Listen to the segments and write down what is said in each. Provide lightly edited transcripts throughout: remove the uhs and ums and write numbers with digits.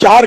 4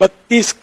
32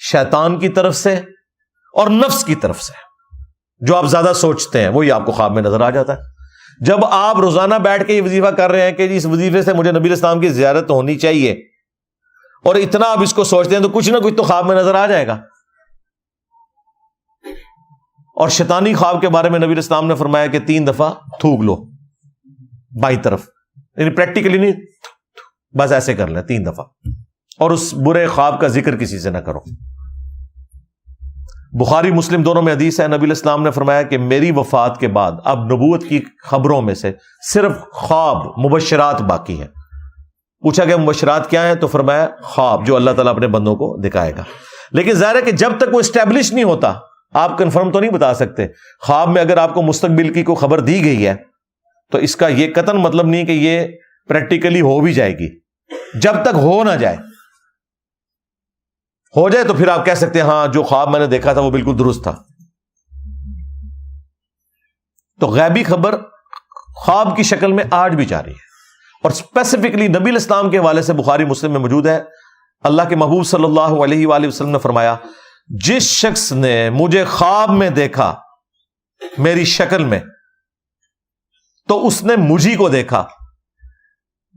شیطان کی طرف سے اور نفس کی طرف سے. جو آپ زیادہ سوچتے ہیں وہی آپ کو خواب میں نظر آ جاتا ہے. جب آپ روزانہ بیٹھ کے یہ وظیفہ کر رہے ہیں کہ جی اس وظیفے سے مجھے نبی اسلام کی زیارت ہونی چاہیے, اور اتنا آپ اس کو سوچتے ہیں تو کچھ نہ کچھ تو خواب میں نظر آ جائے گا. اور شیطانی خواب کے بارے میں نبی اسلام نے فرمایا کہ 3 دفعہ تھوک لو بائیں طرف, یعنی پریکٹیکلی نہیں, بس ایسے کر لیں 3 دفعہ, اور اس برے خواب کا ذکر کسی سے نہ کرو. بخاری مسلم دونوں میں حدیث ہے, نبی اسلام نے فرمایا کہ میری وفات کے بعد اب نبوت کی خبروں میں سے صرف خواب مبشرات باقی ہیں. پوچھا کہ مبشرات کیا ہیں, تو فرمایا خواب جو اللہ تعالیٰ اپنے بندوں کو دکھائے گا. لیکن ظاہر ہے کہ جب تک وہ اسٹیبلش نہیں ہوتا آپ کنفرم تو نہیں بتا سکتے. خواب میں اگر آپ کو مستقبل کی کوئی خبر دی گئی ہے تو اس کا یہ قطعاً مطلب نہیں کہ یہ پریکٹیکلی ہو بھی جائے گی. جب تک ہو نہ جائے, ہو جائے تو پھر آپ کہہ سکتے ہیں ہاں جو خواب میں نے دیکھا تھا وہ بالکل درست تھا. تو غیبی خبر خواب کی شکل میں آج بھی جاری ہے, اور اسپیسیفکلی نبی الاسلام کے حوالے سے بخاری مسلم میں موجود ہے. اللہ کے محبوب صلی اللہ علیہ وآلہ وسلم نے فرمایا جس شخص نے مجھے خواب میں دیکھا میری شکل میں تو اس نے مجھی کو دیکھا,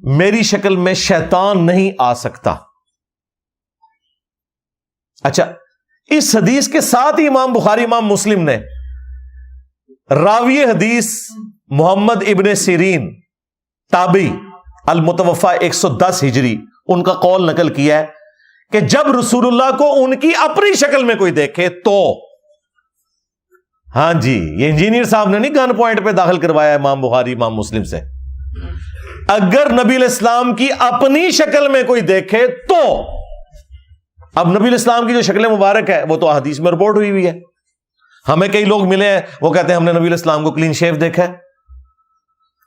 میری شکل میں شیطان نہیں آ سکتا. اچھا, اس حدیث کے ساتھ ہی امام بخاری امام مسلم نے راوی حدیث محمد ابن سیرین تابعی المتوفا 110 ہجری ان کا قول نقل کیا ہے کہ جب رسول اللہ کو ان کی اپنی شکل میں کوئی دیکھے تو, ہاں جی یہ انجینئر صاحب نے نہیں گن پوائنٹ پہ داخل کروایا امام بخاری امام مسلم سے, اگر نبی الاسلام کی اپنی شکل میں کوئی دیکھے تو. اب نبی الاسلام کی جو شکل مبارک ہے وہ تو احادیث میں رپورٹ ہوئی ہے. ہمیں کئی لوگ ملے ہیں وہ کہتے ہیں ہم نے نبی الاسلام کو کلین شیو دیکھا ہے,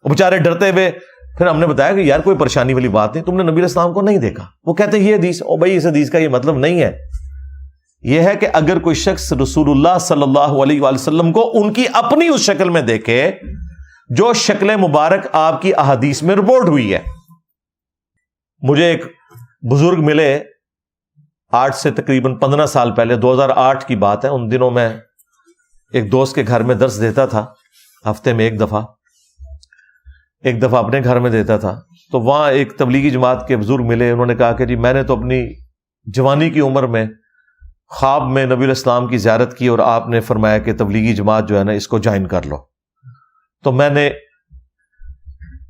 وہ بیچارے ڈرتے ہوئے. پھر ہم نے بتایا کہ یار کوئی پریشانی والی بات نہیں, تم نے نبی الاسلام کو نہیں دیکھا. وہ کہتے ہیں یہ حدیث, او بھائی اس حدیث کا یہ مطلب نہیں ہے. یہ ہے کہ اگر کوئی شخص رسول اللہ صلی اللہ علیہ وآلہ وسلم کو ان کی اپنی اس شکل میں دیکھے جو شکل مبارک آپ کی احادیث میں رپورٹ ہوئی ہے. مجھے ایک بزرگ ملے آج سے تقریباً 15 سال پہلے, 2008 کی بات ہے. ان دنوں میں ایک دوست کے گھر میں درس دیتا تھا, ہفتے میں ایک دفعہ اپنے گھر میں دیتا تھا. تو وہاں ایک تبلیغی جماعت کے بزرگ ملے, انہوں نے کہا کہ جی میں نے تو اپنی جوانی کی عمر میں خواب میں نبی الاسلام کی زیارت کی اور آپ نے فرمایا کہ تبلیغی جماعت جو ہے نا اس کو جوائن کر لو. تو میں نے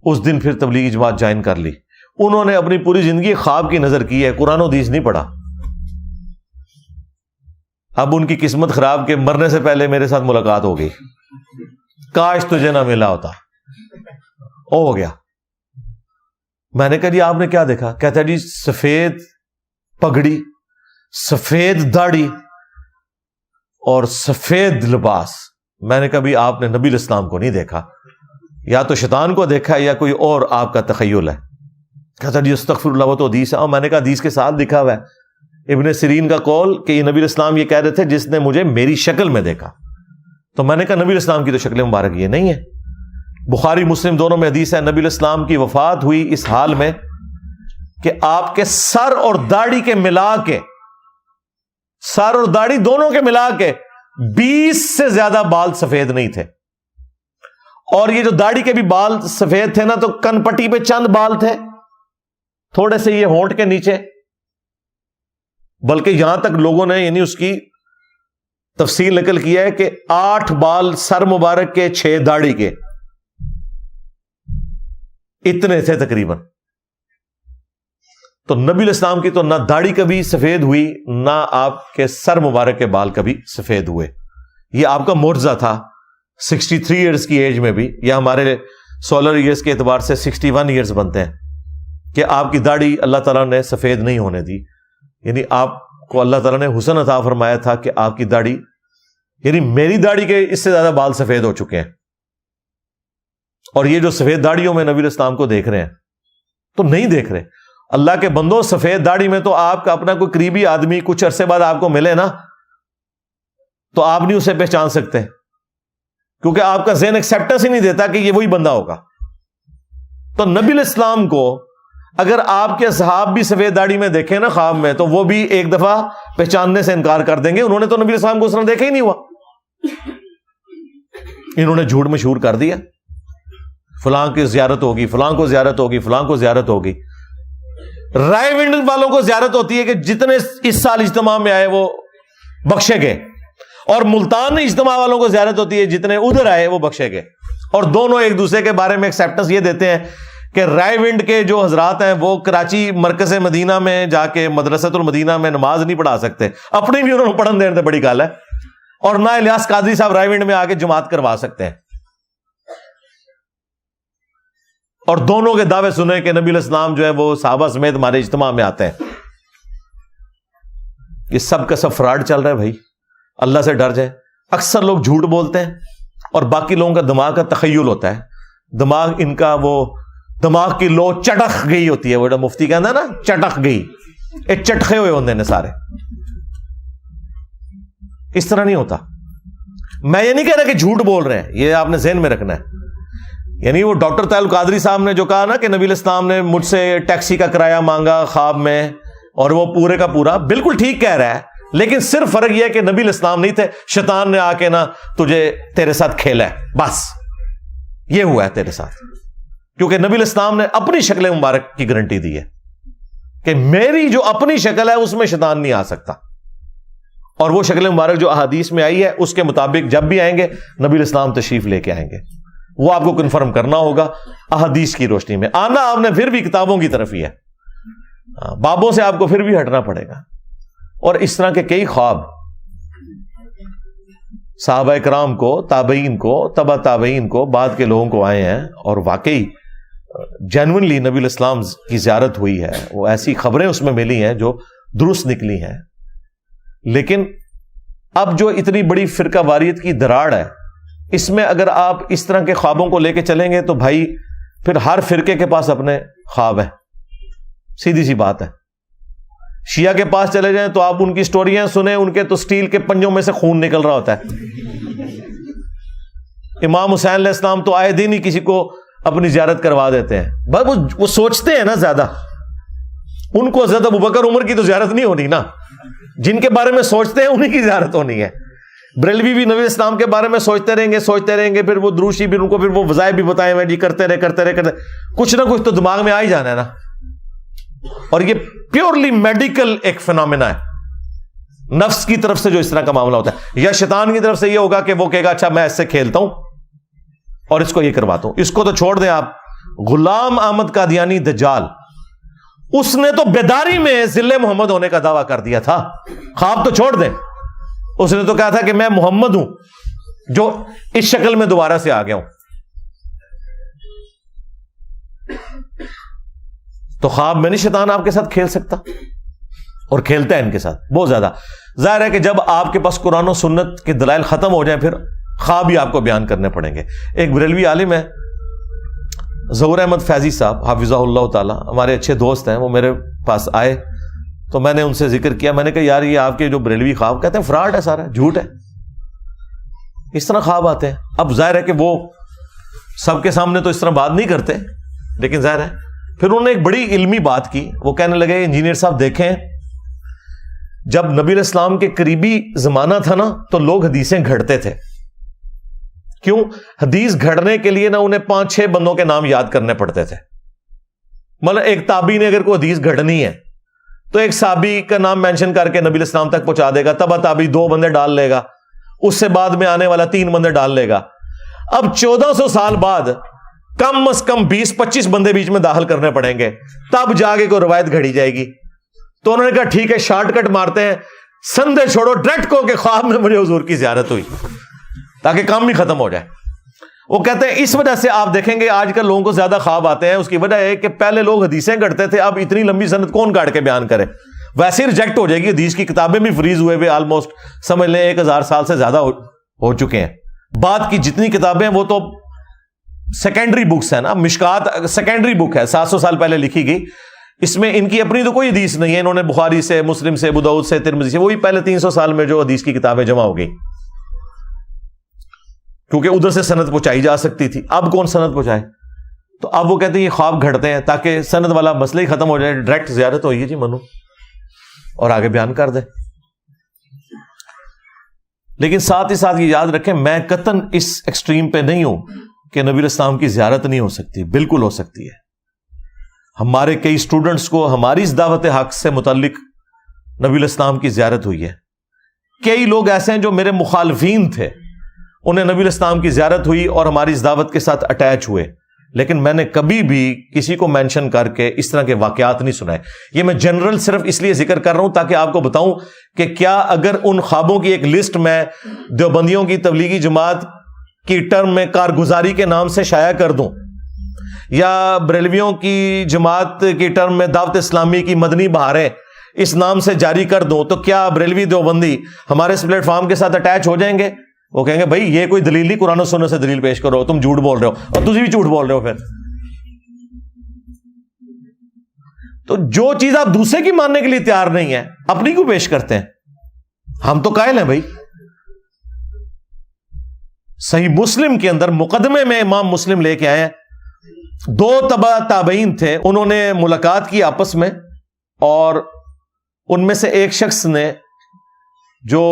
اس دن پھر تبلیغی جماعت جوائن کر لی. انہوں نے اپنی پوری زندگی خواب کی نظر کی ہے, قرآن و حدیث نہیں پڑھا. اب ان کی قسمت خراب کہ مرنے سے پہلے میرے ساتھ ملاقات ہو گئی, کاش تجھے نہ ملا ہوتا. ہو گیا. میں نے کہا جی آپ نے کیا دیکھا؟ کہتا ہے جی سفید پگڑی, سفید داڑھی اور سفید لباس. میں نے کہا بھی آپ نے نبی الاسلام کو نہیں دیکھا, یا تو شیطان کو دیکھا یا کوئی اور آپ کا تخیل ہے. کہتا جی استغفر اللہ, وہ تو حدیث ہے. اور میں نے کہا حدیث کے ساتھ لکھا ہوا ہے ابن سیرین کا قول کہ یہ نبی الاسلام یہ کہہ رہے تھے جس نے مجھے میری شکل میں دیکھا. تو میں نے کہا نبی الاسلام کی تو شکل مبارک یہ نہیں ہے. بخاری مسلم دونوں میں حدیث ہے نبی الاسلام کی وفات ہوئی اس حال میں کہ آپ کے سر اور داڑھی کے ملا کے, سر اور داڑھی دونوں کے ملا کے 20 سے زیادہ بال سفید نہیں تھے. اور یہ جو داڑھی کے بھی بال سفید تھے نا تو کن پٹی پہ چند بال تھے, تھوڑے سے یہ ہونٹ کے نیچے, بلکہ یہاں تک لوگوں نے یعنی اس کی تفصیل نقل کیا ہے کہ 8 بال سر مبارک کے, 6 داڑھی کے, اتنے تھے تقریباً. تو نبی الاسلام کی تو نہ داڑھی کبھی سفید ہوئی نہ آپ کے سر مبارک کے بال کبھی سفید ہوئے. یہ آپ کا معجزہ تھا 63 ایئرز کی ایج میں بھی, یا ہمارے سولر ایئرز کے اعتبار سے 61 ایئرز بنتے ہیں, کہ آپ کی داڑھی اللہ تعالیٰ نے سفید نہیں ہونے دی. یعنی آپ کو اللہ تعالیٰ نے حسن عطا فرمایا تھا کہ آپ کی داڑھی, یعنی میری داڑھی کے اس سے زیادہ بال سفید ہو چکے ہیں. اور یہ جو سفید داڑھیوں میں نبی الاسلام کو دیکھ رہے ہیں تو نہیں دیکھ رہے. اللہ کے بندوں, سفید داڑھی میں تو آپ کا اپنا کوئی قریبی آدمی کچھ عرصے بعد آپ کو ملے نا تو آپ نہیں اسے پہچان سکتے, کیونکہ آپ کا ذہن ایکسیپٹنس ہی نہیں دیتا کہ یہ وہی بندہ ہوگا. تو نبی الاسلام کو اگر آپ کے صحاب بھی سفید داڑھی میں دیکھیں نا خواب میں، تو وہ بھی ایک دفعہ پہچاننے سے انکار کر دیں گے، انہوں نے تو نبی السلام کو اس طرح دیکھا ہی نہیں ہوا، انہوں نے جھوٹ مشہور کر دیا، فلاں کی زیارت ہوگی، فلاں کو زیارت ہوگی، فلاں کو زیارت ہوگی۔ رائے ونڈ والوں کو زیارت ہوتی ہے کہ جتنے اس سال اجتماع میں آئے وہ بخشے گئے، اور ملتان اجتماع والوں کو زیارت ہوتی ہے جتنے ادھر آئے وہ بخشے گئے، اور دونوں ایک دوسرے کے بارے میں ایکسیپٹنس یہ دیتے ہیں کہ رائے ونڈ کے جو حضرات ہیں وہ کراچی مرکز مدینہ میں جا کے مدرسۃ المدینہ میں نماز نہیں پڑھا سکتے، اپنی بھی انہوں نے پڑھن دینے بڑی گل ہے، اور نہ الیاس قادری صاحب رائے ونڈ میں آ کے جماعت کروا سکتے ہیں، اور دونوں کے دعوے سنے کہ نبی علیہ السلام جو ہے وہ صحابہ سمیت ہمارے اجتماع میں آتے ہیں۔ یہ سب کا سب فراڈ چل رہا ہے بھائی، اللہ سے ڈر جائے۔ اکثر لوگ جھوٹ بولتے ہیں اور باقی لوگوں کا دماغ کا تخیل ہوتا ہے، دماغ ان کا وہ دماغ کی لو چٹک گئی ہوتی ہے، وہ مفتی کہنا ہے نا چٹک گئی، یہ چٹکے ہوئے ہوتے ہیں سارے، اس طرح نہیں ہوتا۔ میں یہ نہیں کہہ رہا کہ جھوٹ بول رہے ہیں، یہ آپ نے ذہن میں رکھنا ہے۔ یعنی وہ ڈاکٹر طاہر القادری صاحب نے جو کہا نا کہ نبی علیہ السلام نے مجھ سے ٹیکسی کا کرایہ مانگا خواب میں، اور وہ پورے کا پورا بالکل ٹھیک کہہ رہا ہے، لیکن صرف فرق یہ ہے کہ نبی علیہ السلام نہیں تھے، شیطان نے آ کے نا تجھے تیرے ساتھ کھیلا ہے، بس یہ ہوا ہے تیرے ساتھ، کیونکہ نبی علیہ السلام نے اپنی شکل مبارک کی گارنٹی دی ہے کہ میری جو اپنی شکل ہے اس میں شیطان نہیں آ سکتا، اور وہ شکل مبارک جو احادیث میں آئی ہے اس کے مطابق جب بھی آئیں گے نبی علیہ السلام تشریف لے کے آئیں گے، وہ آپ کو کنفرم کرنا ہوگا احادیث کی روشنی میں۔ آنا آپ نے پھر بھی کتابوں کی طرف ہی ہے، بابوں سے آپ کو پھر بھی ہٹنا پڑے گا۔ اور اس طرح کے کئی خواب صحابہ کرام کو، تابعین کو، تبع تابعین کو، بعد کے لوگوں کو آئے ہیں، اور واقعی جینوئنلی نبی علیہ السلام کی زیارت ہوئی ہے، وہ ایسی خبریں اس میں ملی ہیں جو درست نکلی ہیں۔ لیکن اب جو اتنی بڑی فرقہ واریت کی دراڑ ہے، اس میں اگر آپ اس طرح کے خوابوں کو لے کے چلیں گے تو بھائی پھر ہر فرقے کے پاس اپنے خواب ہیں، سیدھی سی بات ہے۔ شیعہ کے پاس چلے جائیں تو آپ ان کی سٹوریاں سنیں، ان کے تو سٹیل کے پنجوں میں سے خون نکل رہا ہوتا ہے۔ امام حسین علیہ السلام تو آئے دن ہی کسی کو اپنی زیارت کروا دیتے ہیں، بس وہ سوچتے ہیں نا زیادہ، ان کو حضرت ابوبکر عمر کی تو زیارت نہیں ہونی نا، جن کے بارے میں سوچتے ہیں انہیں کی زیارت ہونی ہے۔ بریلوی بھی نبی اسلام کے بارے میں سوچتے رہیں گے، پھر وہ دروشی بھی ان کو پھر وہ وظائف بھی بتائے ہوئے جی کرتے رہے، کچھ نہ کچھ تو دماغ میں آ ہی جانا ہے نا۔ اور یہ پیورلی میڈیکل ایک فینومینا ہے، نفس کی طرف سے جو اس طرح کا معاملہ ہوتا ہے، یا شیطان کی طرف سے یہ ہوگا کہ وہ کہے گا اچھا میں اس سے کھیلتا ہوں اور اس کو یہ کرواتا ہوں۔ اس کو تو چھوڑ دیں آپ، غلام احمد قادیانی دجال، اس نے تو بیداری میں ذل محمد ہونے کا دعویٰ کر دیا تھا، خواب تو چھوڑ دیں، اس نے تو کہا تھا کہ میں محمد ہوں جو اس شکل میں دوبارہ سے آ گیا ہوں۔ تو خواب میں نہیں شیطان آپ کے ساتھ کھیل سکتا، اور کھیلتا ہے ان کے ساتھ بہت زیادہ۔ ظاہر ہے کہ جب آپ کے پاس قرآن و سنت کے دلائل ختم ہو جائیں پھر خواب ہی آپ کو بیان کرنے پڑیں گے۔ ایک بریلوی عالم ہے ظہور احمد فیضی صاحب حافظہ اللہ تعالی، ہمارے اچھے دوست ہیں، وہ میرے پاس آئے تو میں نے ان سے ذکر کیا، میں نے کہا یار یہ آپ کے جو بریلوی خواب کہتے ہیں فراڈ ہے، سارا جھوٹ ہے، اس طرح خواب آتے ہیں۔ اب ظاہر ہے کہ وہ سب کے سامنے تو اس طرح بات نہیں کرتے، لیکن ظاہر ہے پھر انہوں نے ایک بڑی علمی بات کی، وہ کہنے لگے انجینئر صاحب دیکھیں، جب نبی علیہ السلام کے قریبی زمانہ تھا نا تو لوگ حدیثیں گھڑتے تھے، کیوں؟ حدیث گھڑنے کے لیے نا انہیں 5-6 بندوں کے نام یاد کرنے پڑتے تھے۔ مطلب ایک تابعی نے اگر کوئی حدیث گھڑنی ہے تو ایک صحابی کا نام مینشن کر کے نبی علیہ السلام تک پہنچا دے گا، تبع تابعی 2 بندے ڈال لے گا، اس سے بعد میں آنے والا 3 بندے ڈال لے گا۔ اب 1400 سال بعد کم از کم 20-25 بندے بیچ میں داخل کرنے پڑیں گے، تب جا کے کوئی روایت گھڑی جائے گی۔ تو انہوں نے کہا ٹھیک ہے شارٹ کٹ مارتے ہیں، سندے چھوڑو ڈائریکٹ کو کہ خواب میں مجھے حضور کی زیارت ہوئی، تاکہ کام بھی ختم ہو جائے۔ وہ کہتے ہیں اس وجہ سے آپ دیکھیں گے آج کل لوگوں کو زیادہ خواب آتے ہیں، اس کی وجہ ہے کہ پہلے لوگ حدیثیں گھڑتے تھے، اب اتنی لمبی سند کون کاٹ کے بیان کرے، ویسے ہی ریجیکٹ ہو جائے گی، حدیث کی کتابیں بھی فریز ہوئے آلموسٹ سمجھ لیں 1000 سال سے زیادہ ہو چکے ہیں۔ بعد کی جتنی کتابیں وہ تو سیکنڈری بکس ہیں نا، مشکات سیکنڈری بک ہے 700 سال پہلے لکھی گئی، اس میں ان کی اپنی تو کوئی حدیث نہیں ہے، انہوں نے بخاری سے، مسلم سے، ابو داؤد سے، ترمذی سے، وہی پہلے 300 سال میں جو حدیث کی کتابیں جمع ہو گئی، کیونکہ ادھر سے سند پہنچائی جا سکتی تھی۔ اب کون سند پہنچائے؟ تو اب وہ کہتے ہیں یہ خواب گھڑتے ہیں تاکہ سند والا مسئلہ ہی ختم ہو جائے، ڈائریکٹ زیارت ہوئی ہے جی منو، اور آگے بیان کر دیں۔ لیکن ساتھ ہی ساتھ یہ یاد رکھیں میں قطعاً اس ایکسٹریم پہ نہیں ہوں کہ نبی الاسلام کی زیارت نہیں ہو سکتی، بالکل ہو سکتی ہے۔ ہمارے کئی اسٹوڈنٹس کو ہماری اس دعوت حق سے متعلق نبی الاسلام کی زیارت ہوئی ہے۔ کئی لوگ ایسے ہیں جو میرے مخالفین تھے، انہیں نبی الاسلام کی زیارت ہوئی اور ہماری اس دعوت کے ساتھ اٹیچ ہوئے، لیکن میں نے کبھی بھی کسی کو مینشن کر کے اس طرح کے واقعات نہیں سنائے۔ یہ میں جنرل صرف اس لیے ذکر کر رہا ہوں تاکہ آپ کو بتاؤں کہ کیا اگر ان خوابوں کی ایک لسٹ میں دیوبندیوں کی تبلیغی جماعت کی ٹرم میں کارگزاری کے نام سے شائع کر دوں، یا بریلویوں کی جماعت کی ٹرم میں دعوت اسلامی کی مدنی بہاریں اس نام سے جاری کر دوں، تو کیا بریلوی دیوبندی ہمارے اس پلیٹ فارم کے ساتھ اٹیچ ہو جائیں گے؟ وہ کہیں گے بھائی یہ کوئی دلیل نہیں، قرآن و سنت سے دلیل پیش کرو، تم جھوٹ بول رہے ہو، اور تجھے بھی جھوٹ بول رہے ہو۔ پھر تو جو چیز آپ دوسرے کی ماننے کے لیے تیار نہیں ہے اپنی کو پیش کرتے ہیں۔ ہم تو قائل ہیں بھائی، صحیح مسلم کے اندر مقدمے میں امام مسلم لے کے آئے ہیں، 2 تبع تابعین تھے، انہوں نے ملاقات کی آپس میں، اور ان میں سے ایک شخص نے جو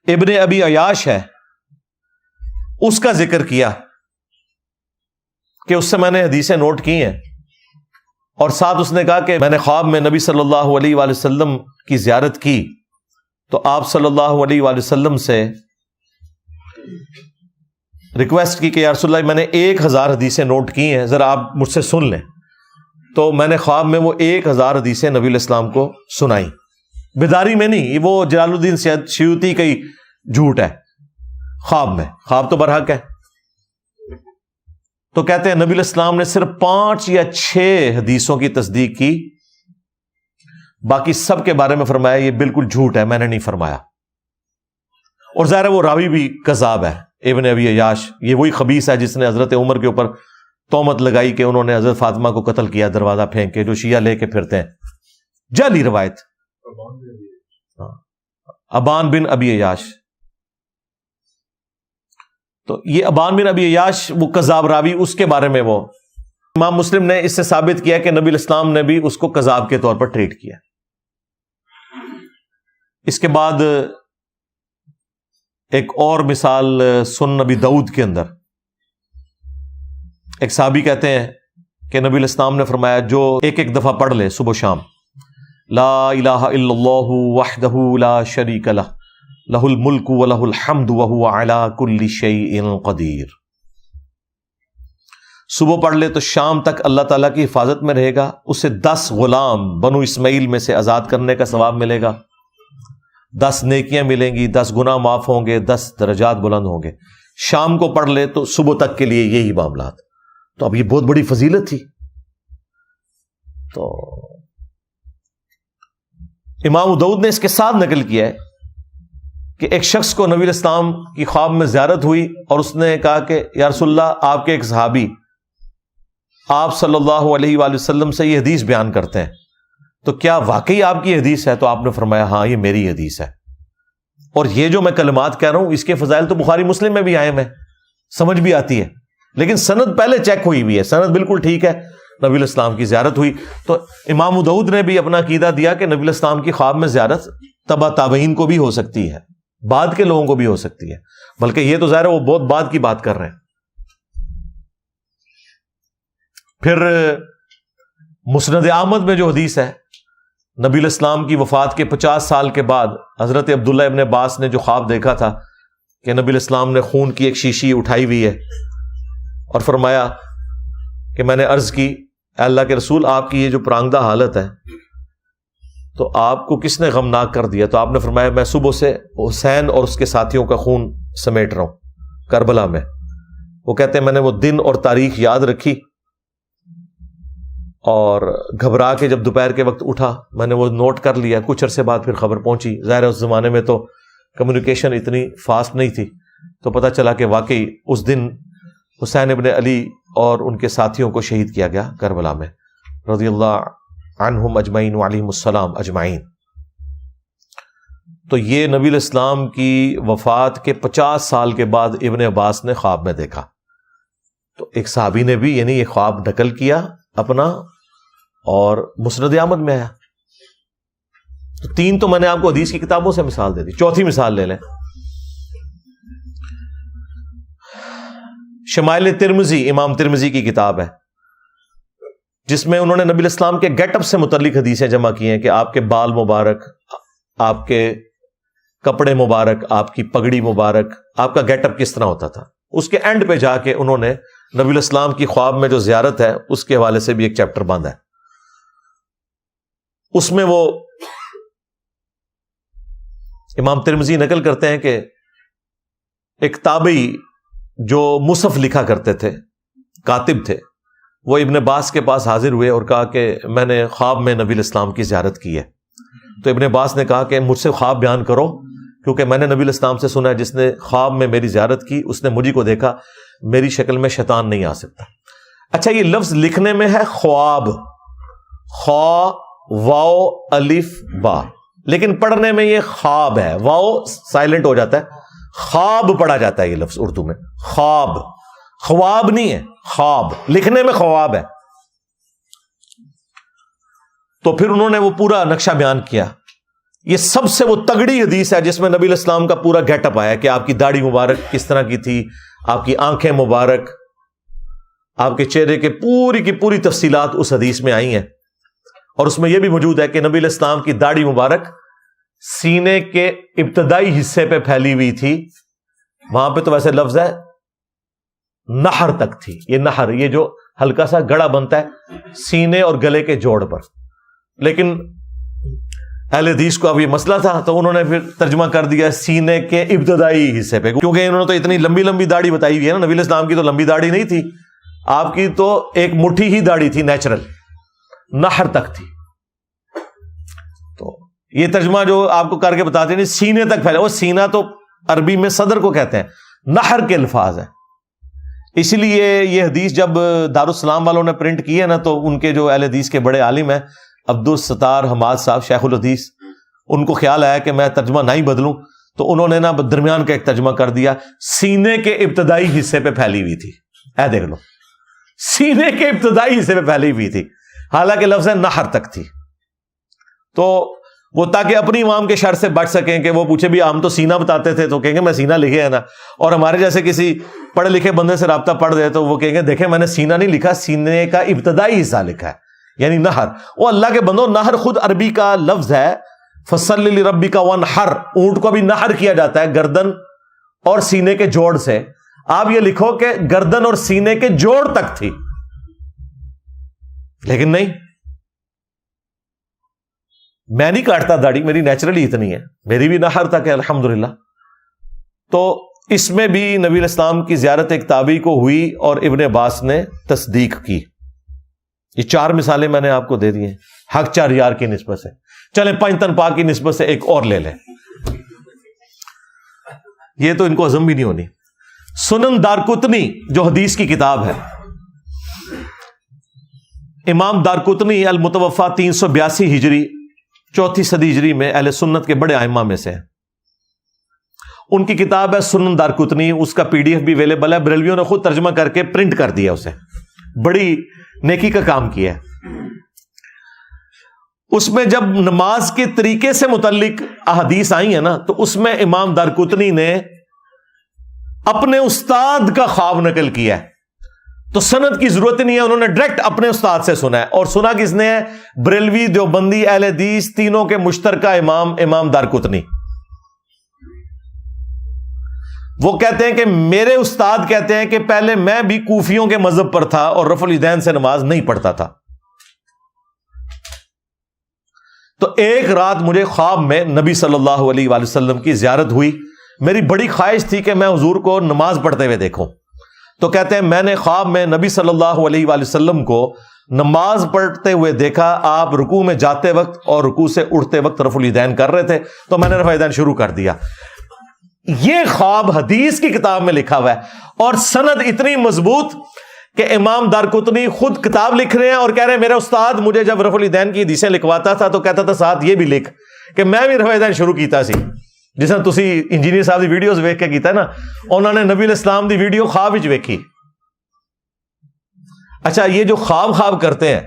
ابن ابی عیاش ہے اس کا ذکر کیا کہ اس سے میں نے حدیثیں نوٹ کی ہیں، اور ساتھ اس نے کہا کہ میں نے خواب میں نبی صلی اللہ علیہ وآلہ وسلم کی زیارت کی، تو آپ صلی اللہ علیہ وآلہ وسلم سے ریکویسٹ کی کہ یا رسول اللہ میں نے 1000 حدیثیں نوٹ کی ہیں، ذرا آپ مجھ سے سن لیں۔ تو میں نے خواب میں وہ 1000 حدیثیں نبی علیہ السلام کو سنائی، بیداری میں نہیں، وہ جلال الدین سیوطی کا ہی جھوٹ ہے، خواب میں، خواب تو برحق ہے۔ تو کہتے ہیں نبی علیہ السلام نے صرف 5 یا 6 حدیثوں کی تصدیق کی، باقی سب کے بارے میں فرمایا یہ بالکل جھوٹ ہے، میں نے نہیں فرمایا۔ اور ظاہر ہے وہ راوی بھی کذاب ہے، ابن ابی عیاش، یہ وہی خبیث ہے جس نے حضرت عمر کے اوپر تہمت لگائی کہ انہوں نے حضرت فاطمہ کو قتل کیا دروازہ پھینک کے، جو شیعہ لے کے پھرتے ہیں، جعلی روایت۔ ابان بن ابی عیاش، تو یہ ابان بن ابی عیاش وہ کذاب راوی، اس کے بارے میں وہ امام مسلم نے اس سے ثابت کیا کہ نبی الاسلام نے بھی اس کو کذاب کے طور پر ٹریٹ کیا۔ اس کے بعد ایک اور مثال سنن نبی داؤد کے اندر ایک صحابی کہتے ہیں کہ نبی الاسلام نے فرمایا جو ایک دفعہ پڑھ لے صبح و شام لا الہ الا اللہ وحدہ لا شریک لہ لہ الملک ولہ الحمد وہو علی کل شیء قدیر، صبح پڑھ لے تو شام تک اللہ تعالیٰ کی حفاظت میں رہے گا، اسے 10 غلام بنو اسماعیل میں سے آزاد کرنے کا ثواب ملے گا، 10 نیکیاں ملیں گی، 10 گناہ معاف ہوں گے، 10 درجات بلند ہوں گے۔ شام کو پڑھ لے تو صبح تک کے لیے یہی معاملات۔ تو اب یہ بہت بڑی فضیلت تھی۔ تو امام داؤد نے اس کے ساتھ نقل کیا ہے کہ ایک شخص کو نبی الاسلام کی خواب میں زیارت ہوئی، اور اس نے کہا کہ یا رسول اللہ آپ کے ایک صحابی آپ صلی اللہ علیہ وآلہ وسلم سے یہ حدیث بیان کرتے ہیں، تو کیا واقعی آپ کی حدیث ہے؟ تو آپ نے فرمایا ہاں یہ میری حدیث ہے، اور یہ جو میں کلمات کہہ رہا ہوں اس کے فضائل تو بخاری مسلم میں بھی آئے ہیں، سمجھ بھی آتی ہے، لیکن سند پہلے چیک ہوئی ہوئی ہے، سند بالکل ٹھیک ہے، نبی الاسلام کی زیارت ہوئی۔ تو امام داؤد نے بھی اپنا عقیدہ دیا کہ نبی الاسلام کی خواب میں زیارت تبع تابعین کو بھی ہو سکتی ہے، بعد کے لوگوں کو بھی ہو سکتی ہے، بلکہ یہ تو ظاہر ہے وہ بہت بعد کی بات کر رہے ہیں۔ پھر مسند احمد میں جو حدیث ہے، نبی الاسلام کی وفات کے 50 سال کے بعد حضرت عبداللہ ابن عباس نے جو خواب دیکھا تھا کہ نبی الاسلام نے خون کی ایک شیشی اٹھائی ہوئی ہے، اور فرمایا کہ میں نے عرض کی اے اللہ کے رسول آپ کی یہ جو پرانگدہ حالت ہے تو آپ کو کس نے غمناک کر دیا؟ تو آپ نے فرمایا میں صبح سے حسین اور اس کے ساتھیوں کا خون سمیٹ رہا ہوں کربلا میں۔ وہ کہتے ہیں میں نے وہ دن اور تاریخ یاد رکھی، اور گھبرا کے جب دوپہر کے وقت اٹھا میں نے وہ نوٹ کر لیا، کچھ عرصے بعد پھر خبر پہنچی، ظاہر ہے اس زمانے میں تو کمیونیکیشن اتنی فاسٹ نہیں تھی، تو پتہ چلا کہ واقعی اس دن حسین ابن علی اور ان کے ساتھیوں کو شہید کیا گیا کربلا میں، رضی اللہ عنہم اجمعین وعلیہم السلام اجمعین۔ تو یہ نبی الاسلام کی وفات کے 50 سال کے بعد ابن عباس نے خواب میں دیکھا۔ تو ایک صحابی نے بھی یعنی یہ خواب نقل کیا اپنا اور مسند احمد میں آیا. تو 3 تو میں نے آپ کو حدیث کی کتابوں سے مثال دے دی. چوتھی مثال لے لیں. شمائل ترمذی، امام ترمذی کی کتاب ہے جس میں انہوں نے نبی الاسلام کے گیٹ اپ سے متعلق حدیثیں جمع کی ہیں کہ آپ کے بال مبارک، آپ کے کپڑے مبارک، آپ کی پگڑی مبارک، آپ کا گیٹ اپ کس طرح ہوتا تھا. اس کے اینڈ پہ جا کے انہوں نے نبی الاسلام کی خواب میں جو زیارت ہے اس کے حوالے سے بھی ایک چیپٹر باندھا ہے. اس میں وہ امام ترمذی نقل کرتے ہیں کہ ایک تابعی جو مصحف لکھا کرتے تھے، کاتب تھے، وہ ابن عباس کے پاس حاضر ہوئے اور کہا کہ میں نے خواب میں نبی الاسلام کی زیارت کی ہے. تو ابن عباس نے کہا کہ مجھ سے خواب بیان کرو، کیونکہ میں نے نبی الاسلام سے سنا ہے جس نے خواب میں میری زیارت کی اس نے مجھے کو دیکھا، میری شکل میں شیطان نہیں آ سکتا. اچھا، یہ لفظ لکھنے میں ہے خواب، خوا واو الف با، لیکن پڑھنے میں یہ خواب ہے، واو سائلنٹ ہو جاتا ہے، خواب پڑھا جاتا ہے یہ لفظ اردو میں. خواب، خواب نہیں ہے، خواب، لکھنے میں خواب ہے. تو پھر انہوں نے وہ پورا نقشہ بیان کیا. یہ سب سے وہ تگڑی حدیث ہے جس میں نبی الاسلام کا پورا گیٹ اپ آیا کہ آپ کی داڑھی مبارک کس طرح کی تھی، آپ کی آنکھیں مبارک، آپ کے چہرے کے پوری کی پوری تفصیلات اس حدیث میں آئی ہیں. اور اس میں یہ بھی موجود ہے کہ نبی الاسلام کی داڑھی مبارک سینے کے ابتدائی حصے پہ پھیلی ہوئی تھی. وہاں پہ تو ویسے لفظ ہے نہر تک تھی. یہ نہر، یہ جو ہلکا سا گڑا بنتا ہے سینے اور گلے کے جوڑ پر. لیکن اہل حدیث کو اب یہ مسئلہ تھا تو انہوں نے پھر ترجمہ کر دیا سینے کے ابتدائی حصے پہ، کیونکہ انہوں نے تو اتنی لمبی لمبی داڑھی بتائی ہوئی ہے نا. نبی الاسلام کی تو لمبی داڑھی نہیں تھی، آپ کی تو ایک مٹھی ہی داڑھی تھی، نیچرل، نہر تک تھی. تو یہ ترجمہ جو آپ کو کر کے بتاتے ہیں سینے تک پھیلا، وہ سینہ تو عربی میں صدر کو کہتے ہیں، نہر کے الفاظ ہیں. اسی لیے یہ حدیث جب دارالسلام والوں نے پرنٹ کی ہے نا تو ان کے جو اہل حدیث کے بڑے عالم ہیں عبدالستار حماد صاحب، شیخ الحدیث، ان کو خیال آیا کہ میں ترجمہ نہ ہی بدلوں تو انہوں نے نا درمیان کا ایک ترجمہ کر دیا، سینے کے ابتدائی حصے پہ پھیلی ہوئی تھی. اے دیکھ لو، سینے کے ابتدائی حصے پہ پھیلی ہوئی تھی، حالانکہ لفظ ہے نہر تک تھی. تو وہ تاکہ اپنی عوام کے شر سے بچ سکیں کہ وہ پوچھے بھی ہم تو سینہ بتاتے تھے تو کہیں گے میں سینہ لکھے ہے نا، اور ہمارے جیسے کسی پڑھے لکھے بندے سے رابطہ پڑھ دے تو وہ کہیں گے دیکھیں میں نے سینہ نہیں لکھا، سینے کا ابتدائی حصہ لکھا ہے، یعنی نہر. وہ اللہ کے بندو، نہر خود عربی کا لفظ ہے، فصل لربک وانحر، اونٹ کو بھی نہر کیا جاتا ہے گردن اور سینے کے جوڑ سے. آپ یہ لکھو کہ گردن اور سینے کے جوڑ تک تھی، لیکن نہیں، میں نہیں کاٹتا داڑھی، میری نیچرلی اتنی ہے، میری بھی نہر تک ہے الحمدللہ. تو اس میں بھی نبی الاسلام کی زیارت ایک تابعی کو ہوئی اور ابن عباس نے تصدیق کی. یہ 4 مثالیں میں نے آپ کو دے دی ہیں حق 4 یار کی نسبت سے. چلیں 5 تن پاک کی نسبت سے ایک اور لے لیں، یہ تو ان کو ہضم بھی نہیں ہونی. سنن دارقطنی جو حدیث کی کتاب ہے، امام دارقطنی المتوفا 382 ہجری 4 صدی ہجری میں اہل سنت کے بڑے ائمہ میں سے ہیں. ان کی کتاب ہے سنن دارقطنی، اس کا PDF بھی اویلیبل ہے، بریلویوں نے خود ترجمہ کر کے پرنٹ کر دیا، اسے بڑی نیکی کا کام کیا ہے. اس میں جب نماز کے طریقے سے متعلق احادیث آئی ہیں نا تو اس میں امام دارقطنی نے اپنے استاد کا خواب نقل کیا ہے. تو سند کی ضرورت نہیں ہے، انہوں نے ڈائریکٹ اپنے استاد سے سنا ہے. اور سنا کس نے ہے؟ بریلوی، دیوبندی، اہل حدیث تینوں کے مشترکہ امام دارقطنی. وہ کہتے ہیں کہ میرے استاد کہتے ہیں کہ پہلے میں بھی کوفیوں کے مذہب پر تھا اور رفع الیدین سے نماز نہیں پڑھتا تھا. تو ایک رات مجھے خواب میں نبی صلی اللہ علیہ وآلہ وسلم کی زیارت ہوئی. میری بڑی خواہش تھی کہ میں حضور کو نماز پڑھتے ہوئے دیکھوں. تو کہتے ہیں میں نے خواب میں نبی صلی اللہ علیہ وآلہ وسلم کو نماز پڑھتے ہوئے دیکھا. آپ رکوع میں جاتے وقت اور رکوع سے اٹھتے وقت رفع الیدین کر رہے تھے، تو میں نے رفع الیدین شروع کر دیا. یہ خواب حدیث کی کتاب میں لکھا ہوا ہے اور سند اتنی مضبوط کہ امام دارقطنی خود کتاب لکھ رہے ہیں اور کہہ رہے ہیں میرا استاد مجھے جب رفع الیدین کی حدیثیں لکھواتا تھا تو کہتا تھا ساتھ یہ بھی لکھ کہ میں بھی رفع الیدین شروع کیتا سی. جس طرح تسی انجینئر صاحب دی ویڈیوز ویکھ کے کیتا ہے نا، انہوں نے نبی الاسلام دی ویڈیو خواب وچ ویکھی اچھا یہ جو خواب کرتے ہیں،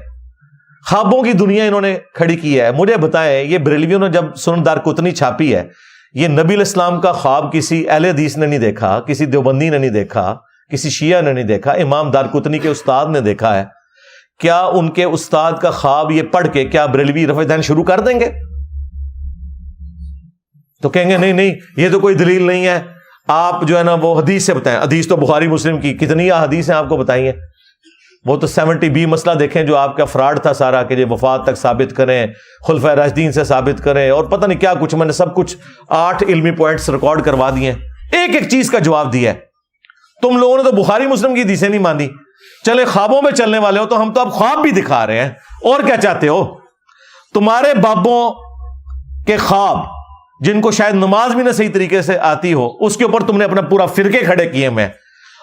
خوابوں کی دنیا انہوں نے کھڑی کی ہے. مجھے بتائیں یہ بریلویوں نے جب سنن دارقطنی چھاپی ہے، یہ نبی علیہ السلام کا خواب کسی اہل حدیث نے نہیں دیکھا، کسی دیوبندی نے نہیں دیکھا، کسی شیعہ نے نہیں دیکھا، امام دارقطنی کے استاد نے دیکھا ہے. کیا ان کے استاد کا خواب یہ پڑھ کے کیا بریلوی رفع دین شروع کر دیں گے؟ تو کہیں گے نہیں یہ تو کوئی دلیل نہیں ہے، آپ جو ہے نا وہ حدیث سے بتائیں. حدیث تو بخاری مسلم کی کتنی حدیث ہیں آپ کو بتائی ہیں. وہ تو 70B مسئلہ دیکھیں جو آپ کا فراڈ تھا سارا، کہ یہ وفات تک ثابت کریں، خلفائے راشدین سے ثابت کریں، اور پتہ نہیں کیا کچھ. میں نے سب کچھ 8 علمی پوائنٹس ریکارڈ کروا دیے ہیں، ایک چیز کا جواب دیا ہے. تم لوگوں نے تو بخاری مسلم کی حدیثیں نہیں مانی. چلے خوابوں میں چلنے والے ہو تو ہم تو اب خواب بھی دکھا رہے ہیں. اور کیا چاہتے ہو؟ تمہارے بابوں کے خواب جن کو شاید نماز بھی نہ صحیح طریقے سے آتی ہو، اس کے اوپر تم نے اپنا پورا فرقے کھڑے کیے میں،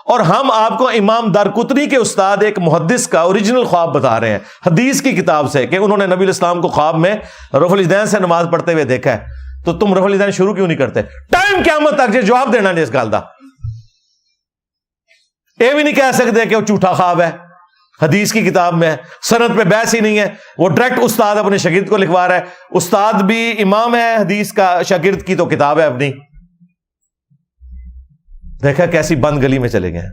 اور ہم آپ کو امام دارقطنی کے استاد ایک محدث کا اوریجنل خواب بتا رہے ہیں حدیث کی کتاب سے، کہ انہوں نے نبی علیہ السلام کو خواب میں رفع الیدین سے نماز پڑھتے ہوئے دیکھا ہے. تو تم رفع الیدین شروع کیوں نہیں کرتے؟ ٹائم قیامت تک جو جواب دینا نہیں اس گل دا. یہ بھی نہیں کہہ سکتے کہ وہ جھوٹا خواب ہے، حدیث کی کتاب میں سند پہ بحث ہی نہیں ہے. وہ ڈائریکٹ استاد اپنے شاگرد کو لکھوا رہا ہے. استاد بھی امام ہے حدیث کا، شاگرد کی تو کتاب ہے اپنی. دیکھا کیسی بند گلی میں چلے گئے.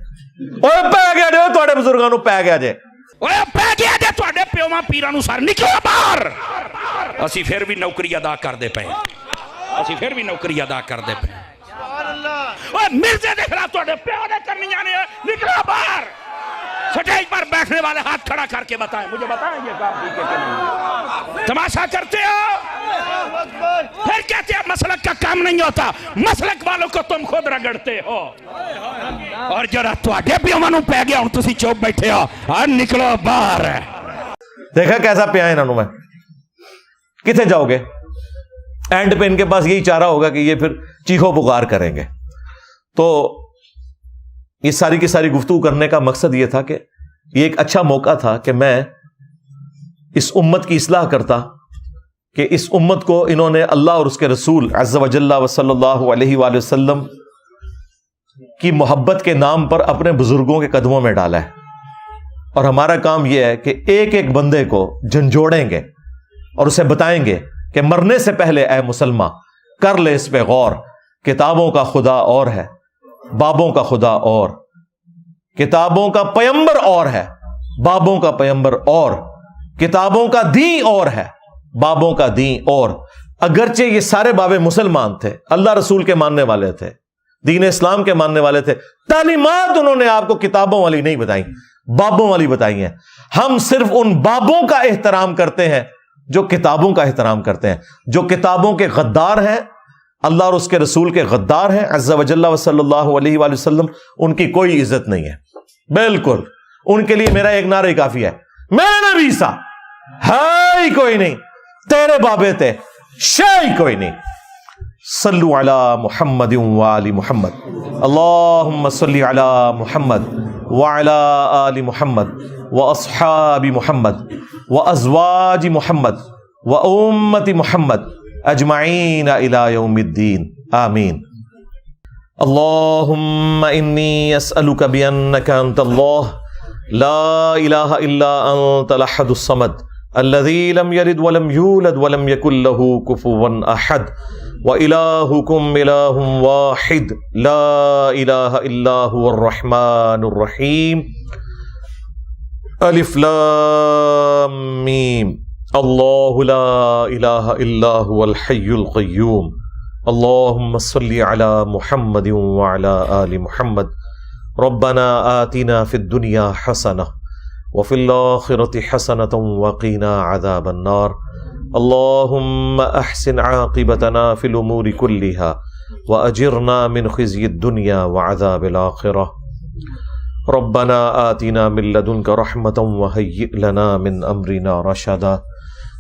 پی گیا جے تھوڑے بزرگوں نو، پی گیا جے، پی گیا جے تھوڑے پیواں پیراں نو. سر نکلو باہر. اسی پھر بھی نوکری ادا کرتے پے، اسی پھر بھی نوکری ادا کرتے پے. مرزے دے خلاف تھوڑے پیو نے کرنی جانے، نکلو باہر. سٹیج پر بیٹھنے والے ہاتھ کھڑا کر کے بتائیں، مجھے بتائیں یہ کام ٹھیک ہے کہ نہیں؟ تماشا کرتے ہو، پھر کہتے ہیں مسلک کا کام نہیں ہوتا. مسلک والوں کو تم خود رگڑتے ہو. اور جرا تواڈے پیواں نو پی گیا ہن تسی چوپ بیٹھے ہو. ہاں نکلو باہر. دیکھا کیسا پیا انہوں میں. کتنے جاؤ گے؟ اینڈ پہ ان کے پاس یہی چارہ ہوگا کہ یہ پھر چیخو پکار کریں گے. تو یہ ساری کی ساری گفتگو کرنے کا مقصد یہ تھا کہ یہ ایک اچھا موقع تھا کہ میں اس امت کی اصلاح کرتا، کہ اس امت کو انہوں نے اللہ اور اس کے رسول عز و جل و صلی اللہ علیہ وآلہ وسلم کی محبت کے نام پر اپنے بزرگوں کے قدموں میں ڈالا ہے. اور ہمارا کام یہ ہے کہ ایک ایک بندے کو جھنجھوڑیں گے اور اسے بتائیں گے کہ مرنے سے پہلے اے مسلمان کر لے اس پہ غور. کتابوں کا خدا اور ہے، بابوں کا خدا اور. کتابوں کا پیمبر اور ہے، بابوں کا پیمبر اور. کتابوں کا دین اور ہے، بابوں کا دین اور. اگرچہ یہ سارے بابے مسلمان تھے، اللہ رسول کے ماننے والے تھے، دین اسلام کے ماننے والے تھے، تعلیمات انہوں نے آپ کو کتابوں والی نہیں بتائی، بابوں والی بتائی ہیں. ہم صرف ان بابوں کا احترام کرتے ہیں جو کتابوں کا احترام کرتے ہیں. جو کتابوں کے غدار ہیں، اللہ اور اس کے رسول کے غدار ہیں عز و جل و صلی اللہ علیہ وآلہ وسلم، ان کی کوئی عزت نہیں ہے. بالکل ان کے لیے میرا ایک نعرہ ہی کافی ہے، میرا نبی سا ہے ہی کوئی نہیں، تیرے بابے تھے شے ہی کوئی نہیں. صلو علی محمد وآل محمد. اللہم صلی علی محمد وعلی آل محمد واصحاب محمد وازواج محمد وامت محمد اجمعین الی یوم الدین آمین. اللہم انی اسألک بانک انت اللہ لا الہ الا انت الاحد الصمد الذی لم یلد ولم یولد ولم یکن له کفوا احد وإلہکم الہ واحد لا الہ الا هو الرحمن الرحیم. الف لام میم. اللہ لا الہ الا هو الحی القیوم. اللہم صلی علی محمد وعلی آل محمد. ربنا آتنا فی الدنیا حسنہ وفی الآخرة حسنة وقنا عذاب النار. اللہم احسن عاقبتنا فی الامور كلها واجرنا من خزی الدنیا وعذاب الآخرة. ربنا آتنا من لدنك رحمة وهيئ لنا من امرنا رشدا.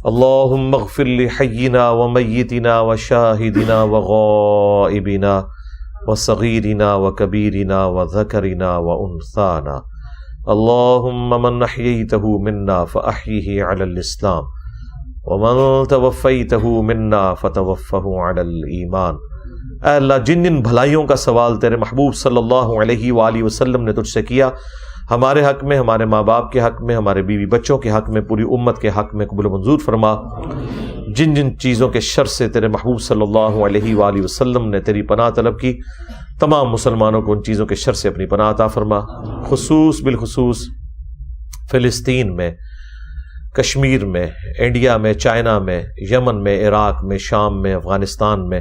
اللهم اغفر لحينا وميتنا وشاهدنا وغائبنا وصغيرنا وكبيرنا وذكرنا وأنثانا. اللهم من أحييته منا فأحيه على الإسلام ومن توفيته منا فتوفه على الإيمان. اے اللہ جن جن بھلائیوں کا سوال تیرے محبوب صلی اللہ علیہ وآلہ وسلم نے تجھ سے کیا، ہمارے حق میں، ہمارے ماں باپ کے حق میں، ہمارے بیوی بچوں کے حق میں، پوری امت کے حق میں قبول و منظور فرما۔ جن جن چیزوں کے شر سے تیرے محبوب صلی اللہ علیہ وآلہ وسلم نے تیری پناہ طلب کی، تمام مسلمانوں کو ان چیزوں کے شر سے اپنی پناہ عطا فرما، بالخصوص فلسطین میں، کشمیر میں، انڈیا میں، چائنا میں، یمن میں، عراق میں، شام میں، افغانستان میں،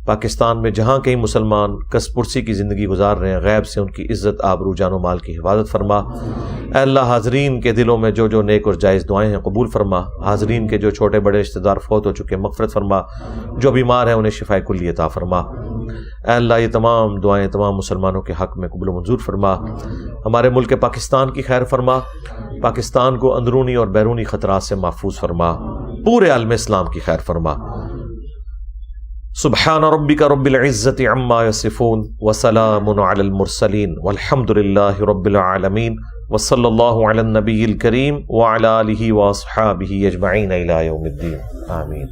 پاکستان میں، جہاں کہیں مسلمان کس پرسی کی زندگی گزار رہے ہیں، غیب سے ان کی عزت، آبرو، جان و مال کی حفاظت فرما۔ اے اللہ، حاضرین کے دلوں میں جو جو نیک اور جائز دعائیں ہیں قبول فرما، حاضرین کے جو چھوٹے بڑے رشتہ دار فوت ہو چکے مغفرت فرما، جو بیمار ہیں انہیں شفائے کلی عطا فرما۔ اے اللہ، یہ تمام دعائیں تمام مسلمانوں کے حق میں قبول و منظور فرما، ہمارے ملک پاکستان کی خیر فرما، پاکستان کو اندرونی اور بیرونی خطرات سے محفوظ فرما، پورے عالم اسلام کی خیر فرما۔ سبحان ربک رب العزت عما یصفون وسلام علی المرسلین والحمد للہ رب العالمین وصلی اللہ علی النبی الکریم وعلی آلہ واصحابہ اجمعین الی یوم الدین، آمین۔